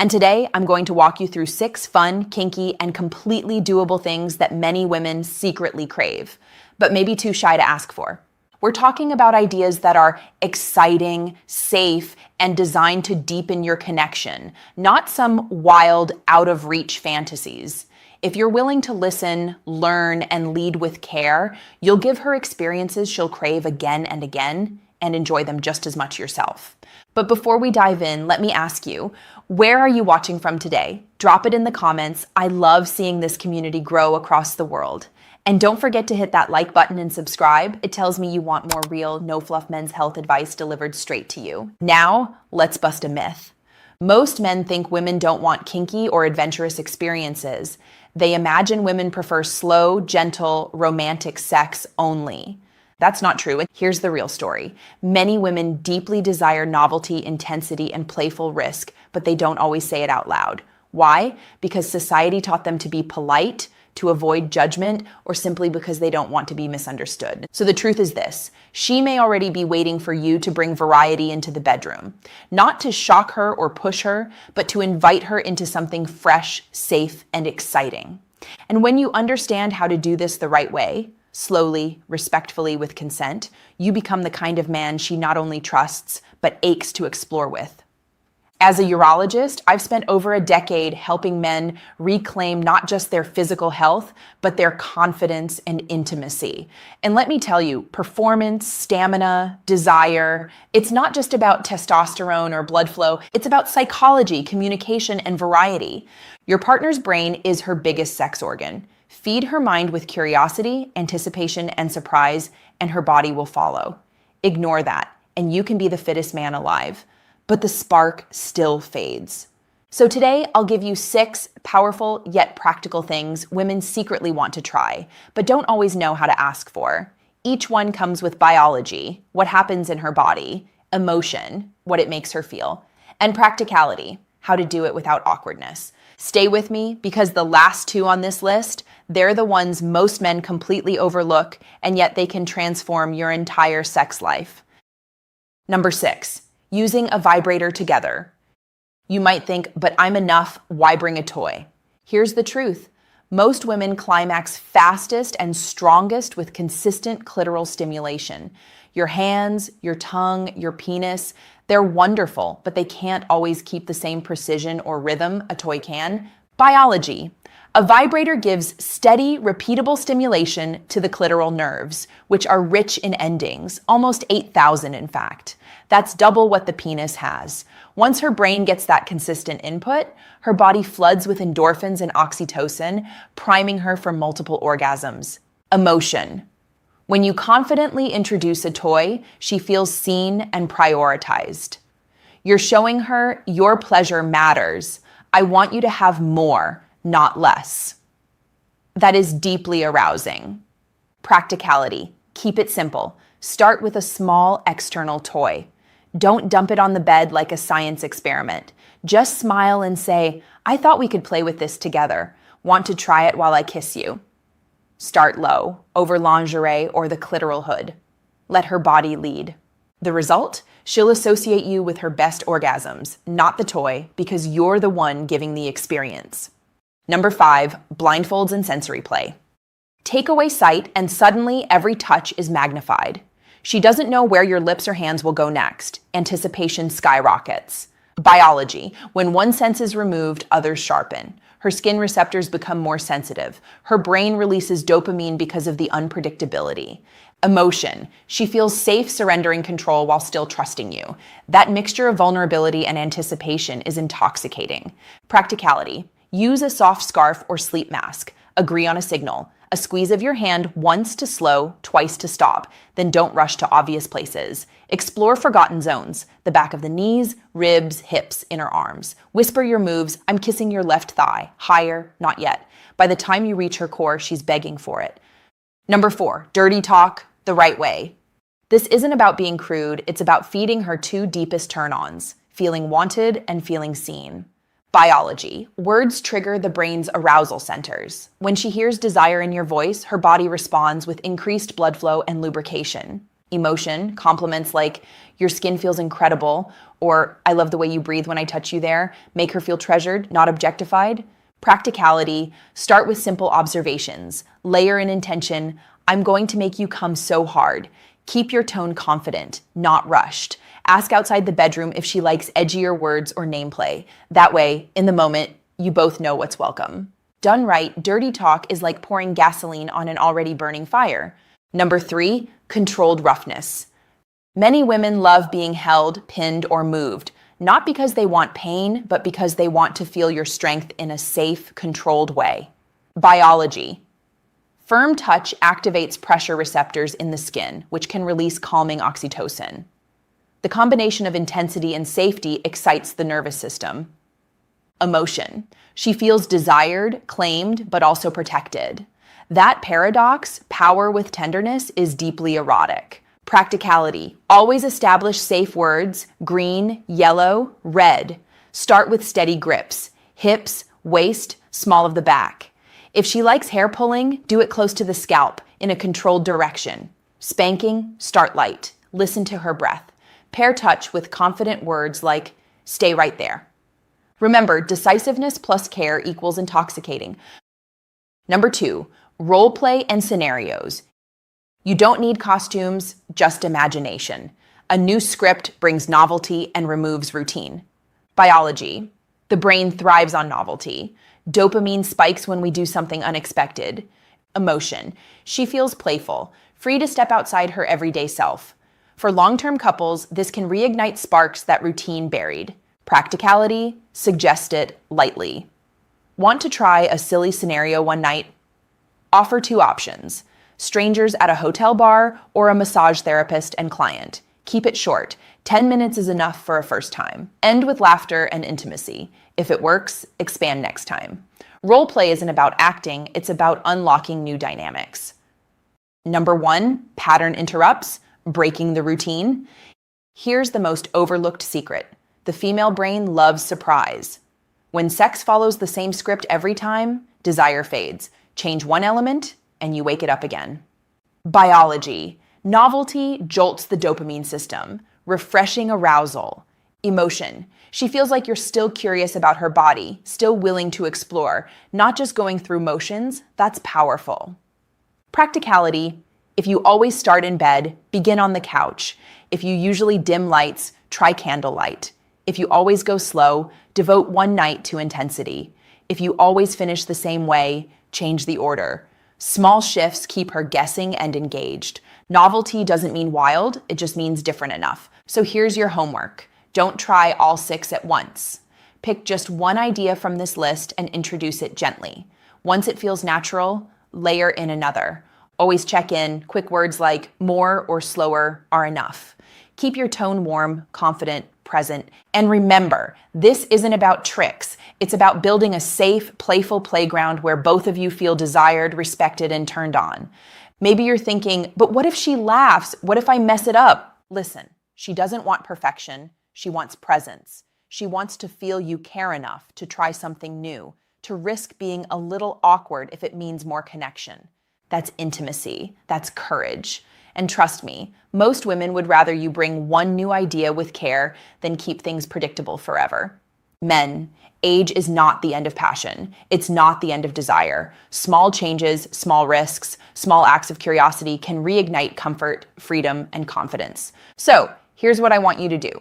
And today, I'm going to walk you through 6 fun, kinky, and completely doable things that many women secretly crave, but maybe too shy to ask for. We're talking about ideas that are exciting, safe, and designed to deepen your connection, not some wild, out-of-reach fantasies. If you're willing to listen, learn, and lead with care, you'll give her experiences she'll crave again and again, and enjoy them just as much yourself. But before we dive in, let me ask you, where are you watching from today? Drop it in the comments. I love seeing this community grow across the world. And don't forget to hit that like button and subscribe. It tells me you want more real, no-fluff men's health advice delivered straight to you. Now, let's bust a myth. Most men think women don't want kinky or adventurous experiences. They imagine women prefer slow, gentle, romantic sex only. That's not true, and here's the real story. Many women deeply desire novelty, intensity, and playful risk, but they don't always say it out loud. Why? Because society taught them to be polite, to avoid judgment, or simply because they don't want to be misunderstood. So the truth is this: she may already be waiting for you to bring variety into the bedroom. Not to shock her or push her, but to invite her into something fresh, safe, and exciting. And when you understand how to do this the right way, slowly, respectfully, with consent, you become the kind of man she not only trusts, but aches to explore with. As a urologist, I've spent over a decade helping men reclaim not just their physical health, but their confidence and intimacy. And let me tell you, performance, stamina, desire, it's not just about testosterone or blood flow, it's about psychology, communication, and variety. Your partner's brain is her biggest sex organ. Feed her mind with curiosity, anticipation, and surprise, and her body will follow. Ignore that, and you can be the fittest man alive. But the spark still fades. So today, I'll give you 6 powerful yet practical things women secretly want to try, but don't always know how to ask for. Each one comes with biology, what happens in her body, emotion, what it makes her feel, and practicality, how to do it without awkwardness. Stay with me, because the last 2 on this list, they're the ones most men completely overlook, and yet they can transform your entire sex life. Number 6. Using a vibrator together. You might think, but I'm enough, why bring a toy? Here's the truth. Most women climax fastest and strongest with consistent clitoral stimulation. Your hands, your tongue, your penis, they're wonderful, but they can't always keep the same precision or rhythm a toy can. Biology. A vibrator gives steady, repeatable stimulation to the clitoral nerves, which are rich in endings, almost 8,000 in fact. That's double what the penis has. Once her brain gets that consistent input, her body floods with endorphins and oxytocin, priming her for multiple orgasms. Emotion. When you confidently introduce a toy, she feels seen and prioritized. You're showing her your pleasure matters. I want you to have more, not less. That is deeply arousing. Practicality. Keep it simple. Start with a small external toy. Don't dump it on the bed like a science experiment. Just smile and say, I thought we could play with this together. Want to try it while I kiss you? Start low, over lingerie or the clitoral hood. Let her body lead. The result? She'll associate you with her best orgasms, not the toy, because you're the one giving the experience. Number 5, blindfolds and sensory play. Take away sight and suddenly every touch is magnified. She doesn't know where your lips or hands will go next. Anticipation skyrockets. Biology. When one sense is removed, others sharpen. Her skin receptors become more sensitive. Her brain releases dopamine because of the unpredictability. Emotion. She feels safe surrendering control while still trusting you. That mixture of vulnerability and anticipation is intoxicating. Practicality. Use a soft scarf or sleep mask. Agree on a signal. A squeeze of your hand once to slow, twice to stop. Then don't rush to obvious places. Explore forgotten zones. The back of the knees, ribs, hips, inner arms. Whisper your moves. I'm kissing your left thigh. Higher, not yet. By the time you reach her core, she's begging for it. Number 4, dirty talk the right way. This isn't about being crude. It's about feeding her 2 deepest turn-ons, feeling wanted and feeling seen. Biology. Words trigger the brain's arousal centers. When she hears desire in your voice, her body responds with increased blood flow and lubrication. Emotion, compliments like, your skin feels incredible, or I love the way you breathe when I touch you there, make her feel treasured, not objectified. Practicality, start with simple observations. Layer in intention, I'm going to make you come so hard. Keep your tone confident, not rushed. Ask outside the bedroom if she likes edgier words or nameplay. That way, in the moment, you both know what's welcome. Done right, dirty talk is like pouring gasoline on an already burning fire. Number 3, controlled roughness. Many women love being held, pinned, or moved, not because they want pain, but because they want to feel your strength in a safe, controlled way. Biology. Firm touch activates pressure receptors in the skin, which can release calming oxytocin. The combination of intensity and safety excites the nervous system. Emotion. She feels desired, claimed, but also protected. That paradox, power with tenderness, is deeply erotic. Practicality. Always establish safe words, green, yellow, red. Start with steady grips, hips, waist, small of the back. If she likes hair pulling, do it close to the scalp, in a controlled direction. Spanking, start light. Listen to her breath. Pair touch with confident words like, stay right there. Remember, decisiveness plus care equals intoxicating. Number 2, role play and scenarios. You don't need costumes, just imagination. A new script brings novelty and removes routine. Biology. The brain thrives on novelty. Dopamine spikes when we do something unexpected. Emotion. She feels playful, free to step outside her everyday self. For long-term couples, this can reignite sparks that routine buried. Practicality, suggest it lightly. Want to try a silly scenario one night? Offer 2 options. Strangers at a hotel bar or a massage therapist and client. Keep it short. 10 minutes is enough for a first time. End with laughter and intimacy. If it works, expand next time. Role play isn't about acting, it's about unlocking new dynamics. Number 1, pattern interrupts, breaking the routine. Here's the most overlooked secret. The female brain loves surprise. When sex follows the same script every time, desire fades. Change one element, and you wake it up again. Biology. Novelty jolts the dopamine system, refreshing arousal. Emotion. She feels like you're still curious about her body, still willing to explore, not just going through motions. That's powerful. Practicality. If you always start in bed, begin on the couch. If you usually dim lights, try candlelight. If you always go slow, devote one night to intensity. If you always finish the same way, change the order. Small shifts keep her guessing and engaged. Novelty doesn't mean wild, it just means different enough. So here's your homework. Don't try all 6 at once. Pick just one idea from this list and introduce it gently. Once it feels natural, layer in another. Always check in. Quick words like more or slower are enough. Keep your tone warm, confident, present. And remember, this isn't about tricks. It's about building a safe, playful playground where both of you feel desired, respected, and turned on. Maybe you're thinking, but what if she laughs? What if I mess it up? Listen, she doesn't want perfection. She wants presence. She wants to feel you care enough to try something new, to risk being a little awkward if it means more connection. That's intimacy. That's courage. And trust me, most women would rather you bring one new idea with care than keep things predictable forever. Men, age is not the end of passion. It's not the end of desire. Small changes, small risks, small acts of curiosity can reignite comfort, freedom, and confidence. So here's what I want you to do.